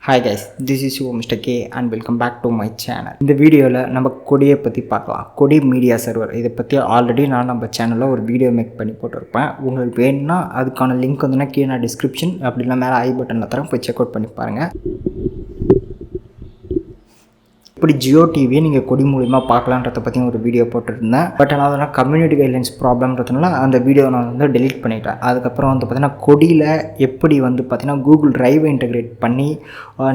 Hi guys, this is your Mr. K and welcome back to my channel. இந்த வீடியோவில் நம்ம கொடியை பற்றி பார்க்கலாம். கொடி மீடியா சர்வர் இதை பற்றி ஆல்ரெடி நான் நம்ம சேனலில் ஒரு வீடியோ மேக் பண்ணி போட்டிருப்பேன். உங்களுக்கு வேணும்னா அதுக்கான லிங்க் வந்து நான் கீழே டிஸ்கிரிப்ஷன் அப்படின்னா மேலே ஐ பட்டனில் தரேன், போய் செக் அவுட் பண்ணி பாருங்கள். இப்படி ஜியோ டிவியை நீங்கள் கொடி மூலிமா பார்க்கலான்றத பற்றி ஒரு வீடியோ போட்டுருந்தேன். பட் ஆனால் அதெல்லாம் கம்யூனிட்டி கைட்லைன்ஸ் ப்ராப்ளம்ன்றதுனால அந்த வீடியோ நான் வந்து டெலிட் பண்ணிட்டேன். அதுக்கப்புறம் வந்து பார்த்திங்கன்னா கொடியில் எப்படி வந்து பார்த்திங்கன்னா கூகுள் ட்ரைவை இன்டெகிரேட் பண்ணி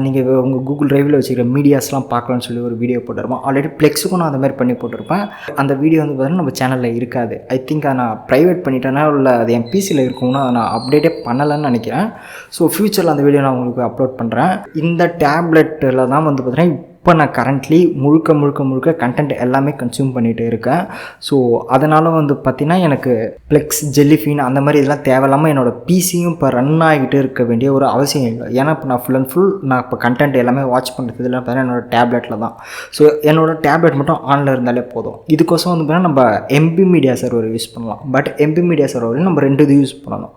நீங்கள் உங்கள் கூகுள் ட்ரைவில் வச்சுக்கிற மீடியாஸ்லாம் பார்க்கலான்னு சொல்லி ஒரு வீடியோ போட்டிருப்பேன். ஆல்ரெடி ப்ளெக்ஸுக்கும் நான் அந்த மாதிரி பண்ணி போட்டிருப்பேன். அந்த வீடியோ வந்து பார்த்திங்கன்னா நம்ம சேனலில் இருக்காது. ஐ திங்க் அதை நான் ப்ரைவேட் பண்ணிட்டேன்னா இல்லை அது என் பிசியில் இருக்கும்னா அதை நான் அப்டேட்டே பண்ணலைன்னு நினைக்கிறேன். ஸோ ஃப்யூச்சரில் அந்த வீடியோ நான் உங்களுக்கு அப்லோட் பண்ணுறேன். இந்த டேப்லெட்டில் தான் வந்து பார்த்திங்கன்னா இப்போ நான் கரண்ட்லி முழுக்க கண்டென்ட் எல்லாமே கன்சியூம் பண்ணிகிட்டு இருக்கேன். ஸோ அதனால் வந்து பார்த்திங்கன்னா எனக்கு ப்ளெக்ஸ் ஜெல்லிஃபின் அந்த மாதிரி இதெல்லாம் தேவையில்லாமல் என்னோடய பிசியும் இப்போ ரன் ஆகிட்டு இருக்க வேண்டிய ஒரு அவசியம் இல்லை. ஏன்னா இப்போ நான் ஃபுல் அண்ட் ஃபுல் நான் இப்போ கண்டென்ட் எல்லாமே வாட்ச் பண்ணுறதுலாம் பார்த்தீங்கன்னா என்னோடய டேப்லெட்டில் தான். ஸோ என்னோடய டேப்லெட் மட்டும் ஆனில் இருந்தாலே போதும். இதுக்கோசம் வந்து பார்த்தீங்கன்னா நம்ம எம்பி மீடியா சர்வர் யூஸ் பண்ணலாம். பட் எம்பி மீடியா சர்வரையும் நம்ம ரெண்டு இது யூஸ் பண்ணணும்.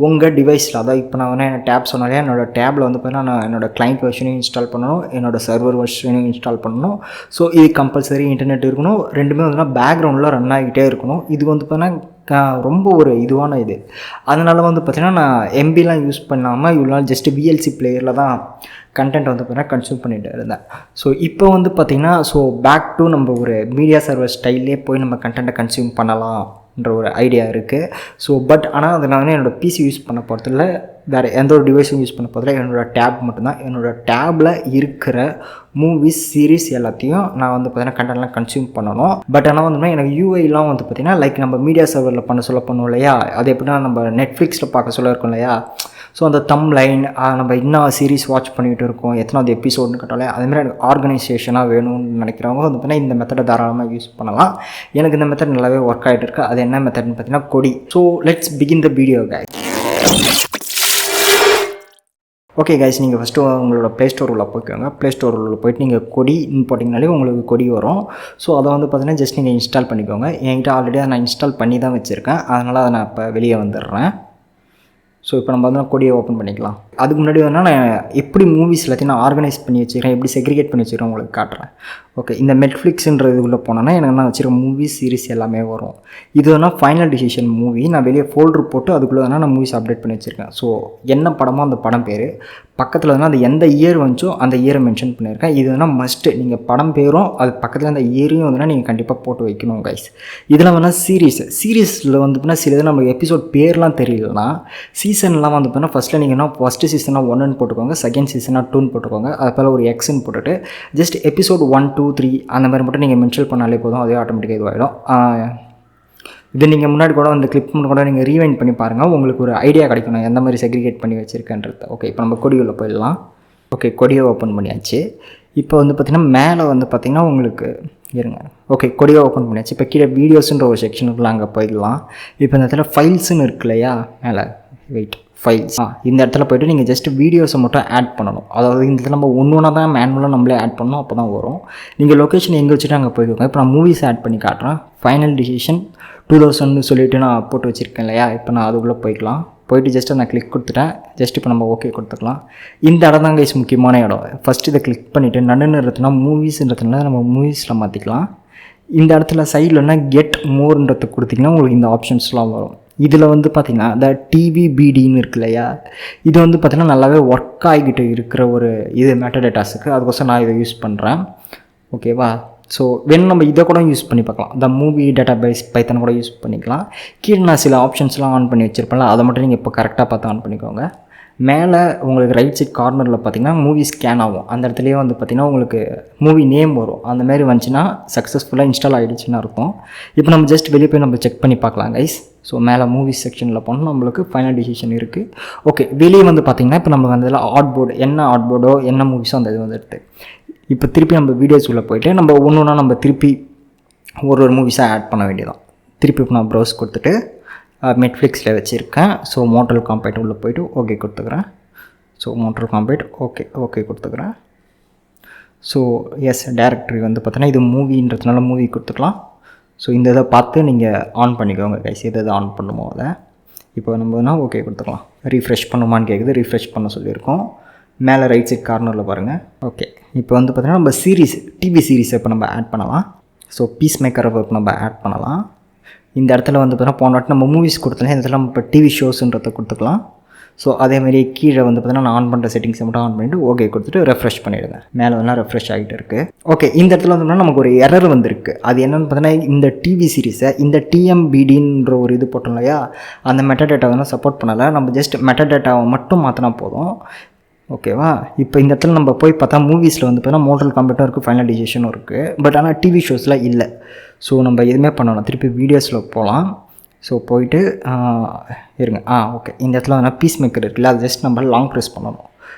உங்கள் டிவைஸில் அதாவது இப்போ நான் வந்து என்ன டேப் சொன்னாலே என்னோடய டேப்பில் வந்து பார்த்தீங்கன்னா நான் என்னோடய கிளைண்ட் வெர்ஷனையும் இன்ஸ்டால் பண்ணணும், என்னோடய சர்வர் வெர்ஷன் இன்ஸ்டால் பண்ணணும். ஸோ இது கம்பல்சரி இன்டர்நெட் இருக்கணும். ரெண்டுமே வந்து பேக்ரவுண்டில் ரன் ஆகிட்டே இருக்கணும். இது வந்து பார்த்தீங்கன்னா ரொம்ப ஒரு இதுவான இது. அதனால் வந்து பார்த்திங்கன்னா நான் எம்பிலாம் யூஸ் பண்ணாமல் இவ்வளோ நாள் ஜஸ்ட்டு விஎல்சி பிளேயரில் தான் கண்டென்ட் வந்து பார்த்திங்கன்னா கன்சியூம் பண்ணிகிட்டு இருந்தேன். ஸோ இப்போ வந்து பார்த்திங்கன்னா பேக் டு நம்ம ஒரு மீடியா சர்வர் ஸ்டைல்லே போய் நம்ம கண்டென்ட்டை கன்சியூம் பண்ணலாம்ன்ற ஒரு ஐடியா இருக்குது. பட் ஆனால் அதை நான் என்னோடய பிசி யூஸ் பண்ண போகிறதில்ல, வேறு எந்த ஒரு டிவைஸும் யூஸ் பண்ண போகிறதில்ல. என்னோடய டேப் மட்டும்தான். என்னோடய டேப்பில் இருக்கிற மூவிஸ் சீரீஸ் எல்லாத்தையும் நான் வந்து பார்த்திங்கன்னா கண்டென்ட்லாம் கன்சியூம் பண்ணணும். பட் ஆனால் வந்து எனக்கு யூஐலாம் வந்து பார்த்திங்கன்னா லைக் நம்ம மீடியா சர்வரில் பண்ணுவோம் இல்லையா, அது எப்படின்னா நம்ம நெட்ஃப்ளிக்ஸில் பார்க்க சொல்ல இருக்கும் இல்லையா. ஸோ அந்த தம் லைன் நம்ம இன்னும் சீரீஸ் வாட்ச் பண்ணிகிட்டு இருக்கோம், எத்தனாவது எபிசோடுன்னு கேட்டாலே அதேமாதிரி எனக்கு ஆர்கனைசேஷனாக வேணும்னு நினைக்கிறவங்க வந்து பார்த்திங்கன்னா இந்த மெத்தடை தாராளமாக யூஸ் பண்ணலாம். எனக்கு இந்த மெத்தட் நல்லாவே ஒர்க் ஆகிட்டு இருக்குது. அது என்ன மெத்தட்னு பார்த்திங்கன்னா கொடி. So let's begin the video guys. Okay guys, நீங்கள் ஃபஸ்ட்டு உங்களோட ப்ளே ஸ்டோர் உள்ள போய்க்கோங்க. ப்ளே ஸ்டோர் உள்ள போய்ட்டு நீங்கள் கொடின்னு போட்டிங்கனாலே உங்களுக்கு கொடி வரும். ஸோ அதை வந்து பார்த்தீங்கன்னா ஜஸ்ட் நீங்கள் இன்ஸ்டால் பண்ணிக்கோங்க. என்கிட்ட ஆல்ரெடி அதை நான் இன்ஸ்டால் பண்ணி தான் வச்சுருக்கேன். அதனால் அதை நான் இப்போ வெளியே வந்துடுறேன். ஸோ இப்போ நம்ம வந்து கொடியை ஓப்பன் பண்ணிக்கலாம். அதுக்கு முன்னாடி வந்து நான் எப்படி மூவிஸ் எல்லாத்தையும் நான் ஆர்கனைஸ் பண்ணி வச்சுக்கிறேன், எப்படி செக்ரிகேட் பண்ணி வச்சுக்கிறேன் உங்களுக்கு காட்டுறேன். ஓகே, இந்த நெட்ஃப்ளிக்ஸுன்றதுக்குள்ளே போனோன்னா எனக்கு நான் வச்சுருக்க மூவிஸ் சீரிஸ் எல்லாமே வரும். இது வேணால் ஃபைனல் டிசிஷன் மூவி. நான் வெளியே ஃபோல்டர் போட்டு அதுக்குள்ளே வேணால் நான் மூவிஸ் அப்டேட் பண்ணி வச்சுருக்கேன். ஸோ என்ன படமோ அந்த படம் பேர் பக்கத்தில் வந்து அது எந்த இயர் வந்துச்சோ அந்த இயரை மென்ஷன் பண்ணியிருக்கேன். இது வேணால் மஸ்ட்டு நீங்கள் படம் பேரும் அது பக்கத்தில் அந்த இயரையும் வந்து நீங்கள் கண்டிப்பாக போட்டு வைக்கணும் கைஸ். இதில் வேணால் சீரீஸில் வந்து பார்த்தீங்கன்னா சில இது நம்ம எபிசோட் பேர்லாம் தெரியலனா சீசன்லாம் வந்து பார்த்தீங்கன்னா ஃபஸ்ட்டில் நீங்கள் ஃபஸ்ட்டு சீசனாக 1ன்னு போட்டுக்கோங்க, செகண்ட் சீசனாக 2ன்னு போட்டுக்கோங்க. அது போல் ஒரு எக்ஸ்ன்னு போட்டுட்டு ஜஸ்ட் எபிசோட் 1, 2, 3 அந்த மாதிரி மட்டும் நீங்கள் மென்ஷன் பண்ணாலே போதும். அதே ஆட்டோமேட்டிக்காக இதுவாகிடும். இது நீங்கள் முன்னாடி கூட அந்த கிளிப் கூட நீங்கள் ரீவைண்ட் பண்ணி பாருங்கள், உங்களுக்கு ஒரு ஐடியா கிடைக்கணும் எந்த மாதிரி செக்ரிகேட் பண்ணி வச்சுருக்கேன்றது. ஓகே, இப்போ நம்ம கொடியுள்ள போயிடலாம். ஓகே, கொடியை ஓப்பன் பண்ணியாச்சு. இப்போ வந்து பார்த்திங்கன்னா மேலே வந்து பார்த்திங்கன்னா உங்களுக்கு இருங்க. ஓகே, கொடியை ஓப்பன் பண்ணியாச்சு. இப்போ கீழே வீடியோஸுன்ற ஒரு செக்ஷனுக்குள்ள அங்கே போயிடலாம். இப்போ இந்த இடத்துல ஃபைல்ஸுன்னு இருக்கு இல்லையா மேலே, வெயிட் ஃபைல்ஸ், இந்த இடத்துல போய்ட்டு நீங்கள் ஜஸ்ட் வீடியோஸை மட்டும் ஆட் பண்ணணும். அதாவது இந்த இடத்துல நம்ம ஒன்று தான் மேனுவலாக நம்மளே ஆட் பண்ணணும், அப்போ தான் வரும். நீங்கள் லொக்கேஷன் எங்கே வச்சுட்டு அங்கே போய்க்கோங்க. இப்போ நான் மூவிஸ் ஆட் பண்ணி காட்டுறேன். ஃபைனல் டிசிஷன் 2000 சொல்லிவிட்டு நான் போட்டு வச்சுருக்கேன் இல்லையா. இப்போ நான் அதுக்குள்ளே போய்க்கலாம். போய்ட்டு ஜஸ்ட்டு நான் கிளிக் கொடுத்துட்டேன். ஜஸ்ட் இப்போ நம்ம ஓகே கொடுத்துக்கலாம். இந்த இடம் தான் கைஸ் முக்கியமான இடம். ஃபஸ்ட்டு இதை கிளிக் பண்ணிவிட்டு நன்னுன்றதுனா மூவிஸ்ன்றதுனால நம்ம மூவிஸில் மாற்றிக்கலாம். இந்த இடத்துல சைடில்னா கெட் மோர்ன்றது கொடுத்திங்கன்னா உங்களுக்கு இந்த ஆப்ஷன்ஸ்லாம் வரும். இதில் வந்து பார்த்திங்கன்னா இந்த டிவிபிடின்னு இருக்கு இல்லையா, இது வந்து பார்த்திங்கன்னா நல்லாவே ஒர்க் ஆகிக்கிட்டு இருக்கிற ஒரு இது மெட்டாடேட்டாஸுக்கு. அதுக்கோசரம் நான் இதை யூஸ் பண்ணுறேன். ஓகேவா. ஸோ வேணும் நம்ம இதை கூட யூஸ் பண்ணி பார்க்கலாம். இந்த மூவி டேட்டா பேஸ் பைத்தனை கூட யூஸ் பண்ணிக்கலாம். கீழே நான் சில ஆப்ஷன்ஸ்லாம் ஆன் பண்ணி வச்சுருப்பேன்ல, அதை மட்டும் நீங்கள் இப்போ கரெக்டாக பார்த்து ஆன் பண்ணிக்கோங்க. மேலே உங்களுக்கு ரைட் சைட் கார்னரில் பார்த்திங்கன்னா மூவி ஸ்கேன் ஆகும். அந்த இடத்துலையே வந்து பார்த்திங்கன்னா உங்களுக்கு மூவி நேம் வரும். அந்த மாதிரி வந்துச்சுன்னா சக்ஸஸ்ஃபுல்லாக இன்ஸ்டால் ஆகிடுச்சுன்னு இருக்கும். இப்போ நம்ம ஜஸ்ட் வெளியே போய் நம்ம செக் பண்ணி பார்க்கலாம் கைஸ். ஸோ மேலே மூவிஸ் செக்ஷனில் போனால் நம்மளுக்கு ஃபைனல் டிசிஷன் இருக்குது. ஓகே, வெளியே வந்து பார்த்திங்கன்னா இப்போ நம்ம அதில் ஆட்போர்டு என்ன ஆட்போர்டோ என்ன மூவிஸோ அந்த இது வந்துடுது. இப்போ திருப்பி நம்ம வீடியோஸ் உள்ளே போய்ட்டு நம்ம ஒன்று நம்ம திருப்பி ஒரு மூவிஸாக ஆட் பண்ண வேண்டியதான். திருப்பி இப்போ நான் ப்ரௌஸ் கொடுத்துட்டு நெட்ஃப்ளிக்ஸில் வச்சுருக்கேன். ஸோ மோட்டல் காம்பேட் உள்ளே போய்ட்டு ஓகே கொடுத்துக்கிறேன். ஸோ மோட்டல் காம்பேட் ஓகே கொடுத்துக்கிறேன். ஸோ எஸ் டேரக்டரி வந்து பார்த்தீங்கன்னா இது மூவின்றதுனால மூவி கொடுத்துக்கலாம். ஸோ இந்த இதை பார்த்து நீங்கள் ஆன் பண்ணிக்கோங்க கைஸ், எதை ஆன் பண்ணுமோ அதை. இப்போ நம்ம ஓகே கொடுத்துக்கலாம். ரீஃப்ரெஷ் பண்ணுமான்னு கேட்குது, ரீஃப்ரெஷ் பண்ண சொல்லியிருக்கோம். மேலே ரைட் சைட் கார்னரில் பாருங்கள். ஓகே, இப்போ வந்து பார்த்திங்கன்னா நம்ம டிவி சீரிஸை இப்போ நம்ம ஆட் பண்ணலாம். ஸோ பீஸ் மேக்கரை இப்போ நம்ம ஆட் பண்ணலாம். இந்த இடத்துல வந்து பார்த்தீங்கன்னா போன வாட்டி நம்ம மூவிஸ் கொடுத்தோம், இந்த இடத்துல நம்ம இப்போ டிவி ஷோஸுன்றதை கொடுத்துக்கலாம். ஸோ அதேமாதிரி கீழே வந்து பார்த்தீங்கன்னா நான் ஆன் பண்ணுற செட்டிங்ஸை மட்டும் ஆன் பண்ணிவிட்டு ஓகே கொடுத்துட்டு ரெஃப்ரெஷ் பண்ணிவிடுங்க. மேலே வந்து ரெஃப்ரெஷ் ஆகிட்டு இருக்குது. ஓகே, இந்த இடத்துல வந்து நமக்கு ஒரு எரர் வந்திருக்கு. அது என்னென்னு பார்த்தீங்கன்னா இந்த டிவி சீரிஸை இந்த டிஎம்பிடின்ற ஒரு இது போட்டோம் இல்லையா, அந்த மெட்டாடேட்டாவை வந்து சப்போர்ட் பண்ணலை. நம்ம ஜஸ்ட் மெட்டாடேட்டாவை மட்டும் மாற்றினா போதும். ஓகேவா? இப்போ இந்த இடத்துல நம்ம போய் பார்த்தா மூவிஸில் வந்து பார்த்தீங்கன்னா மோட்டல் கம்ப்யூட்டரும் இருக்குது, ஃபைனலைசேஷனும் இருக்குது. பட் ஆனால் டிவி ஷோஸில் இல்லை. ஸோ நம்ம எதுவுமே பண்ணணும், திருப்பி வீடியோஸில் போகலாம். ஸோ போயிட்டு இருங்க. ஓகே, இந்த இடத்துல வந்து பீஸ் மேக்கர் இருக்குல்ல, அது ஜஸ்ட் நம்ம லாங் ப்ரெஸ் பண்ணணும்.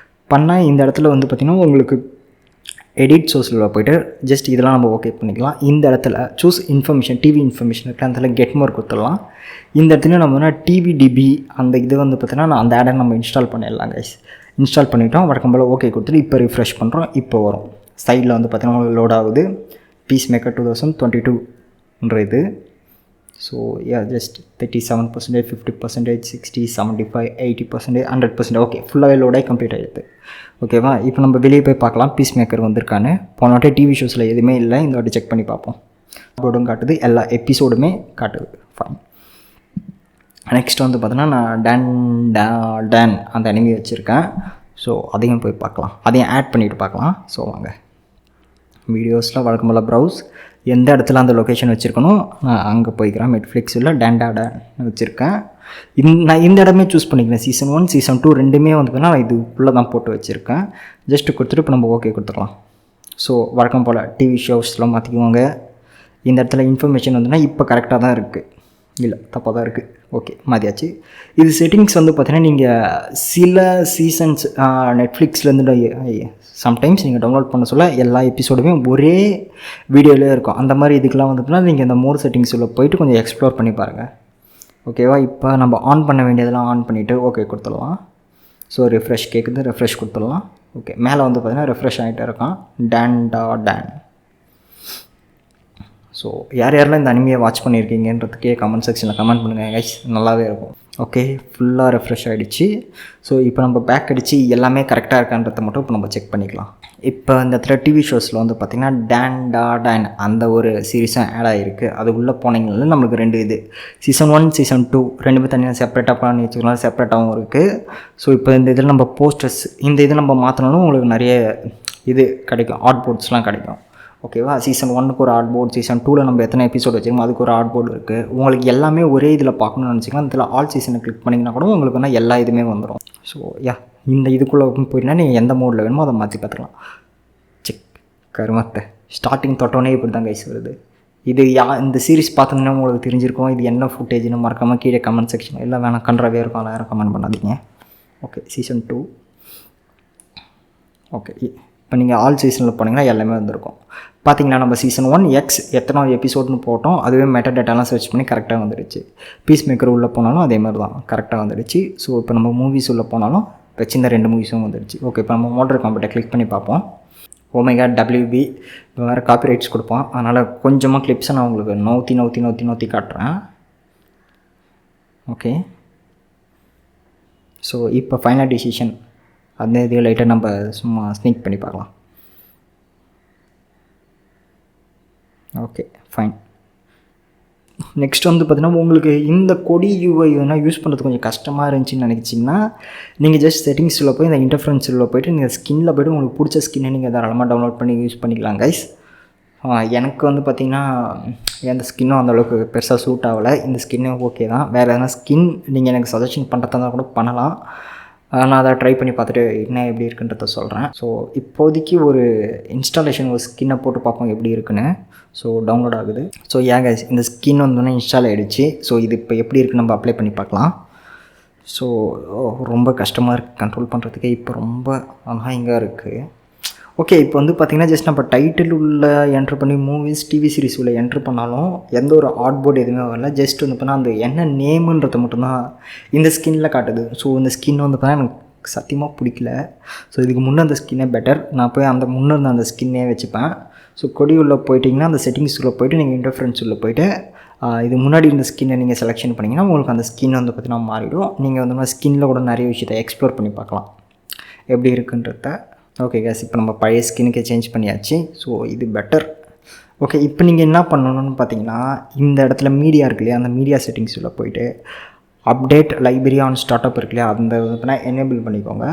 பண்ணால் இந்த இடத்துல வந்து பார்த்திங்கன்னா உங்களுக்கு எடிட் சோர்ஸில் போய்ட்டு ஜஸ்ட் இதெல்லாம் நம்ம ஓகே பண்ணிக்கலாம். இந்த இடத்துல சூஸ் இன்ஃபர்மேஷன், டிவி இன்ஃபர்மேஷன் இருக்குது, அந்த இடத்துல கெட் மோர் கொடுத்துடலாம். இந்த இடத்துல நம்ம வந்து டிவிடிபி அந்த இது வந்து பார்த்திங்கன்னா அந்த ஆடை நம்ம இன்ஸ்டால் பண்ணிடலாம் கைஸ். இன்ஸ்டால் பண்ணிவிட்டோம், வழக்கம் போல் ஓகே கொடுத்துட்டு இப்போ ரிஃப்ரெஷ் பண்ணுறோம். இப்போ வரும் சைடில் வந்து பார்த்திங்கன்னா லோட் ஆகுது பீஸ் மேக்கர் 2022ன்ற இது. So just 37%, 50%, 60, 75, 80%, 100%. ஓகே, ஃபுல்லாகவே லோடாகி கம்ப்ளீட் ஆகிடுது. ஓகேவா? இப்போ நம்ம வெளியே போய் பார்க்கலாம் பீஸ் மேக்கர் வந்திருக்கான்னு. போன வாட்டி டிவி ஷோஸில் எதுவுமே இல்லை, இந்த வாட்டி செக் பண்ணி பார்ப்போம். போர்டும் காட்டுது, எல்லா எபிசோடுமே காட்டுது. ஃபைன். நெக்ஸ்ட் வந்து பார்த்தோன்னா நான் டேன் அந்த அனிமி வச்சுருக்கேன். ஸோ அதையும் போய் பார்க்கலாம், அதையும் ஆட் பண்ணிவிட்டு பார்க்கலாம். ஸோ வாங்க, வீடியோஸில் வழக்கம் போல் ப்ரௌஸ், எந்த இடத்துல அந்த லொக்கேஷன் வச்சுருக்கணும் நான் அங்கே போய்க்கிறேன். நெட்ஃப்ளிக்ஸில் டேன் வச்சுருக்கேன். நான் இந்த இடமே சூஸ் பண்ணிக்கிறேன். சீசன் 1 சீசன் 2 ரெண்டுமே வந்து பார்த்தீங்கன்னா நான் இதுக்குள்ளே தான் போட்டு வச்சுருக்கேன். ஜஸ்ட்டு கொடுத்துட்டு இப்போ நம்ம ஓகே கொடுத்துக்கலாம். ஸோ வழக்கம் போல் டிவி ஷோஸ்லாம் மாற்றிக்குவாங்க. இந்த இடத்துல இன்ஃபர்மேஷன் வந்துன்னா இப்போ கரெக்டாக தான் இருக்குது, இல்லை தப்பாக தான் இருக்குது. ஓகே, மாற்றியாச்சு. இது செட்டிங்ஸ் வந்து பார்த்தீங்கன்னா நீங்கள் சில சீசன்ஸ் நெட்ஃப்ளிக்ஸ்லேருந்து சம்டைம்ஸ் நீங்கள் டவுன்லோட் பண்ண சொல்ல எல்லா எபிசோடுமே ஒரே வீடியோவிலே இருக்கும். அந்த மாதிரி இதுக்கெலாம் வந்துட்டுனா நீங்கள் இந்த மோர் செட்டிங்ஸில் போய்ட்டு கொஞ்சம் எக்ஸ்ப்ளோர் பண்ணி பாருங்கள். ஓகேவா? இப்போ நம்ம ஆன் பண்ண வேண்டியதெல்லாம் ஆன் பண்ணிவிட்டு ஓகே கொடுத்துடலாம். ஸோ ரெஃப்ரெஷ் கேட்குது, ரெஃப்ரெஷ் கொடுத்துடலாம். ஓகே, மேலே வந்து பார்த்திங்கன்னா ரெஃப்ரெஷ் ஆகிட்டே இருக்கான். டேன். ஸோ யாரெல்லாம் இந்த அனிமையை வாட்ச் பண்ணியிருக்கீங்கன்றதுக்கே கமெண்ட் செக்ஷனில் கமெண்ட் பண்ணுங்கள் கைஸ், நல்லாவே இருக்கும். ஓகே, ஃபுல்லாக ரெஃப்ரெஷ் ஆகிடுச்சு. ஸோ இப்போ நம்ம பேக் அடித்து எல்லாமே கரெக்டாக இருக்கான்றதை மட்டும் இப்போ நம்ம செக் பண்ணிக்கலாம். இப்போ இந்த டிவி ஷோஸில் வந்து பார்த்திங்கன்னா டேன் அந்த ஒரு சீரீஸும் ஆட் ஆகிருக்கு. அது உள்ளே போனீங்கன்னா நம்மளுக்கு 2 இது சீசன் 1 சீசன் 2 ரெண்டுமே தனியாக செப்பரேட்டாக பண்ணி வச்சுக்கலாம், செப்பரேட்டாகவும் இருக்குது. ஸோ இப்போ இந்த இதில் நம்ம போஸ்டர்ஸ் இந்த இது நம்ம மாற்றினாலும் உங்களுக்கு நிறைய இது கிடைக்கும், ஆர்ட் போர்ட்ஸ்லாம் கிடைக்கும். ஓகேவா? சீசன் 1க்கு ஒரு ஆர்ட் போர்டு, சீசன் 2ல் நம்ம எத்தனை எபிசோட் வச்சுருக்கோம் அதுக்கு ஒரு ஆர்ட் போர்டு இருக்குது. உங்களுக்கு எல்லாமே ஒரே இதில் பார்க்கணும்னு நினச்சிக்கலாம். இதில் ஆல் சீசனை கிளிக் பண்ணிங்கன்னா கூட உங்களுக்கு வந்து எல்லா இதுவுமே வந்துடும். ஸோ இந்த இதுக்குள்ளே போயிட்டுனா நீங்கள் எந்த மோடில் வேணுமோ அதை மாற்றி பார்த்துக்கலாம். செக் கருமத்தை ஸ்டார்டிங் தொட்டோன்னே இப்படி தான் கைஸ் வருது. இது இந்த சீரிஸ் பார்த்தீங்கன்னா உங்களுக்கு தெரிஞ்சிருக்கும் இது என்ன ஃபுட்டேஜ்னு. மறக்காமல் கீழே கமெண்ட் செக்ஷன் எல்லாம் வேணாம் கன்றாவே இருக்கும், அதெல்லாம் யாரும் கமெண்ட் பண்ணாதீங்க. Okay, season 2. ஓகே, இப்போ நீங்கள் ஆல் சீசனில் போனீங்கன்னா எல்லாமே வந்திருக்கும். பார்த்தீங்கன்னா நம்ம சீசன் 1 எக்ஸ் எத்தனை எபிசோட்னு போட்டோம், அதுவே மெட்டாடேட்டாலாம் சர்ச் பண்ணி கரெக்டாக வந்துடுச்சு. பீஸ் மேக்கர் உள்ளே போனாலும் அதே மாதிரி தான் கரெக்டாக வந்துடுச்சு. ஸோ இப்போ நம்ம மூவிஸ் உள்ளே போனாலும் வச்சிருந்த 2 மூவிஸும் வந்துடுச்சு. ஓகே, இப்போ நம்ம மோட்டர் காம்பேட்டை கிளிக் பண்ணி பார்ப்போம். ஓமேகா WB இப்போ வேறு காப்பிரைட்ஸ் கொடுப்போம், அதனால் கொஞ்சமாக கிளிப்ஸை நான் உங்களுக்கு நோத்தி காட்டுறேன். ஓகே, ஸோ இப்போ ஃபைனல் டிசிஷன் அந்த இது லைட்டாக நம்ம சும்மா ஸ்னீக் பண்ணி பார்க்கலாம். Okay, fine. நெக்ஸ்ட் வந்து பார்த்திங்கன்னா உங்களுக்கு இந்த கொடி யூஐ வேணால் யூஸ் பண்ணுறது கொஞ்சம் கஷ்டமாக இருந்துச்சுன்னு நினச்சிங்கன்னா நீங்கள் ஜஸ்ட் செட்டிங்ஸில் போய் இந்த இன்டர்ஃபரன்ஸில் போய்ட்டு நீங்கள் ஸ்கின்னில் போய்ட்டு உங்களுக்கு பிடிச்ச ஸ்கின்னை நீங்கள் தாராளமாக டவுன்லோட் பண்ணி யூஸ் பண்ணிக்கலாம் கைஸ். எனக்கு வந்து பார்த்திங்கன்னா எந்த ஸ்கின்னும் அந்தளவுக்கு பெருசாக சூட் ஆகலை. இந்த ஸ்கின்னு ஓகே தான். வேறு எதனா ஸ்கின் நீங்கள் எனக்கு சஜஷன் பண்ணுறதா கூட பண்ணலாம். நான் அதை ட்ரை பண்ணி பார்த்துட்டு என்ன எப்படி இருக்குன்றத சொல்கிறேன். ஸோ இப்போதைக்கு ஒரு இன்ஸ்டாலேஷன் ஒரு ஸ்கின்னை போட்டு பார்ப்போம் எப்படி இருக்குன்னு. ஸோ டவுன்லோட் ஆகுது. ஸோ கைஸ் இந்த ஸ்கின் வந்து இன்ஸ்டால் ஆகிடுச்சு. ஸோ இது இப்போ எப்படி இருக்குன்னு நம்ம அப்ளை பண்ணி பார்க்கலாம். ஸோ ரொம்ப கஷ்டமாக இருக்குது கண்ட்ரோல் பண்ணுறதுக்கே, இப்போ ரொம்ப அனாயிங்காக இருக்குது. ஓகே, இப்போ வந்து பார்த்திங்கன்னா ஜஸ்ட் நம்ம டைட்டில் உள்ள என்ட்ரு பண்ணி மூவிஸ் டிவி சீரிஸ் உள்ள என்ட்ரு பண்ணாலும் எந்த ஒரு ஆர்ட் போர்டு எதுவுமே வரல. ஜஸ்ட் வந்து பார்த்தா அந்த என்ன நேமுன்றதை மட்டும்தான் இந்த ஸ்கின்னில் காட்டுது. ஸோ இந்த ஸ்கின் வந்து பார்த்தா எனக்கு சத்தியமாக பிடிக்கல. ஸோ இதுக்கு முன்னே அந்த ஸ்கின்னே பெட்டர். நான் போய் அந்த முன்னே இருந்த அந்த ஸ்கின்னே வச்சுப்பேன். ஸோ கொடி உள்ளே போயிட்டிங்கன்னா அந்த செட்டிங்ஸ் உள்ளே போய்ட்டு நீங்கள் இன்டர்ஃபரன்ஸ் உள்ளே போய்ட்டு இது முன்னாடி இந்த ஸ்கின்னை நீங்கள் செலெக்ஷன் பண்ணிங்கன்னா உங்களுக்கு அந்த ஸ்கின் வந்து பார்த்தீங்கன்னா மாறிடும். நீங்கள் வந்து ஸ்கின்னில் கூட நிறைய விஷயத்தை எக்ஸ்ப்ளோர் பண்ணி பார்க்கலாம். எப்படி இருக்குன்றத. ஓகே கேஸ், இப்போ நம்ம பழைய ஸ்கின்னுக்கே சேஞ்ச் பண்ணியாச்சு. ஸோ இது பெட்டர். ஓகே, இப்போ நீங்கள் என்ன பண்ணணும்னு பார்த்தீங்கன்னா, இந்த இடத்துல மீடியா இருக்கு இல்லையா, அந்த மீடியா செட்டிங்ஸில் போய்ட்டு update library on start up இருக்கு இல்லையா, அந்த வந்து எனேபிள் பண்ணிக்கோங்க.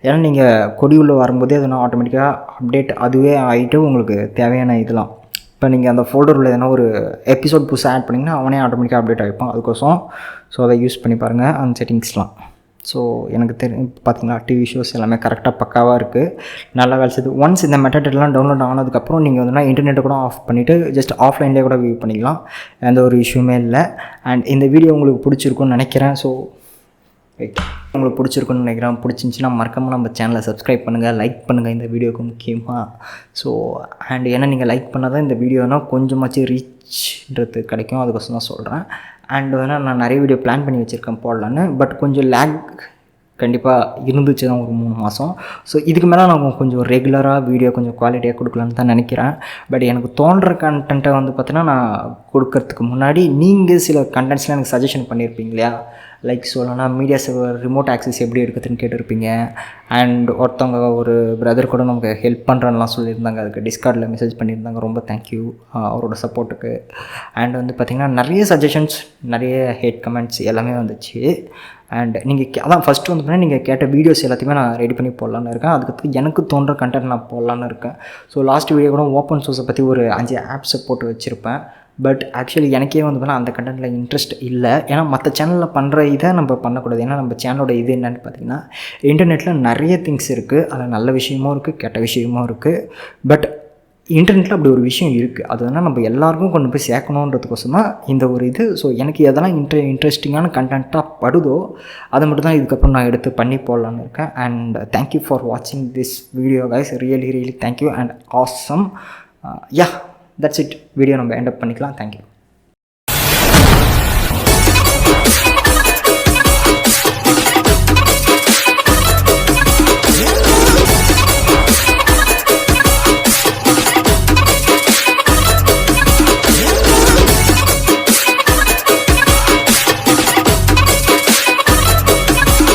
ஏன்னா நீங்கள் கொடி உள்ள வரும்போதே அது ஆட்டோமேட்டிக்காக அப்டேட் அதுவே ஆகிட்டு உங்களுக்கு தேவையான இதெல்லாம் இப்போ நீங்கள் அந்த ஃபோல்டரில் எதனா ஒரு எபிசோட் புதுசாக ஆட் பண்ணிங்கன்னா அவனே ஆட்டோமேட்டிக்காக அப்டேட் ஆகிப்பான். அதுக்கோசம் ஸோ அதை யூஸ் பண்ணி பாருங்கள் அந்த செட்டிங்ஸ்லாம். ஸோ எனக்கு பார்த்தீங்களா, டிவி ஷோஸ் எல்லாமே கரெக்டாக பக்காவாக இருக்குது, நல்லா வேலை செய்யுது. ஒன்ஸ் இந்த மெட்டடெல்லாம் டவுன்லோட் ஆனதுக்கப்புறம் நீங்கள் வந்து இன்டர்நெட்டை கூட ஆஃப் பண்ணிவிட்டு ஜஸ்ட் ஆஃப்லைன்லேயே கூட வியூ பண்ணிக்கலாம், எந்த ஒரு இஷ்யூமே இல்லை. அண்ட் இந்த வீடியோ உங்களுக்கு பிடிச்சிருக்குன்னு நினைக்கிறேன். ஸோ உங்களுக்கு பிடிச்சிருக்குன்னு நினைக்கிறேன். பிடிச்சிருந்துச்சின்னா மறக்காமல் நம்ம சேனலை சப்ஸ்கிரைப் பண்ணுங்கள், லைக் பண்ணுங்கள் இந்த வீடியோவுக்கு முக்கியமாக. ஸோ அண்ட் ஏன்னா நீங்கள் லைக் பண்ணால் தான் இந்த வீடியோனால் கொஞ்சமாச்சும் ரீச்ன்றது கிடைக்கும், அதுக்கோசம் தான் சொல்கிறேன். அண்ட் வந்து நான் நிறைய வீடியோ பிளான் பண்ணி வச்சுருக்கேன் போடலான்னு, பட் கொஞ்சம் லேக் கண்டிப்பாக இருந்துச்சு தான் ஒரு 3 மாதம். ஸோ இதுக்கு மேலே நான் கொஞ்சம் ரெகுலராக வீடியோ கொஞ்சம் குவாலிட்டியாக கொடுக்கலான்னு தான் நினைக்கிறேன். பட் எனக்கு தோன்ற கண்டென்ட்டை வந்து பார்த்தீங்கன்னா நான் கொடுக்கறதுக்கு முன்னாடி நீங்கள் சில கண்டென்ட்ஸ்லாம் எனக்கு சஜஷன் பண்ணியிருப்பீங்க இல்லையா, லைக் சொல்லணும்னா மீடியா சர்வர் ரிமோட் ஆக்சஸ் எப்படி எடுக்கிறதுன்னு கேட்டிருப்பீங்க. அண்ட் ஒருத்தவங்க ஒரு பிரதர் கூட நமக்கு ஹெல்ப் பண்ணுறேன்லாம் சொல்லியிருந்தாங்க, அதுக்கு டிஸ்கார்டில் மெசேஜ் பண்ணியிருந்தாங்க, ரொம்ப தேங்க்யூ அவரோட சப்போர்ட்டுக்கு. அண்ட் வந்து பார்த்திங்கன்னா நிறைய சஜஷன்ஸ், நிறைய ஹேட் கமெண்ட்ஸ் எல்லாமே வந்துச்சு. அண்ட் நீங்கள் அதான் ஃபஸ்ட்டு வந்து பார்த்தீங்கன்னா நீங்கள் கேட்ட வீடியோஸ் எல்லாத்தையுமே நான் ரெடி பண்ணி போடலான்னு இருக்கேன். அதுக்கு எனக்கு தோன்ற கண்டென்ட் நான் போடலான்னு இருக்கேன். ஸோ லாஸ்ட் வீடியோ கூட ஓப்பன் சோர்ஸை பற்றி ஒரு 5 ஆப்ஸை போட்டு வச்சுருப்பேன். பட் ஆக்சுவலி எனக்கே வந்து பார்த்தீங்கன்னா அந்த கண்டென்ட்டில் இன்ட்ரெஸ்ட் இல்லை. ஏன்னா மற்ற சேனலில் பண்ணுற இதை நம்ம பண்ணக்கூடாது. ஏன்னா நம்ம சேனலோட இது என்னென்னு பார்த்தீங்கன்னா, இன்டர்நெட்டில் நிறைய திங்ஸ் இருக்குது, அதில் நல்ல விஷயமும் இருக்குது, கெட்ட விஷயமும் இருக்குது. பட் இன்டர்நெட்டில் அப்படி ஒரு விஷயம் இருக்குது, அது வந்து நம்ம எல்லாருக்கும் கொண்டு போய் சேர்க்கணுன்றதுக்கோசம் தான் இந்த ஒரு இது. ஸோ எனக்கு எதெல்லாம் இன்ட்ரெஸ்டிங்கான கண்டென்ட்டாக படுதோ அதை மட்டும் தான் இதுக்கப்புறம் நான் எடுத்து பண்ணி போடலான்னு இருக்கேன். அண்ட் தேங்க்யூ ஃபார் வாட்சிங் this video guys, really thank you and awesome. Yeah, that's it. Video நம்ம எண்ட் அப் பண்ணிக்கலாம். தேங்க்யூ.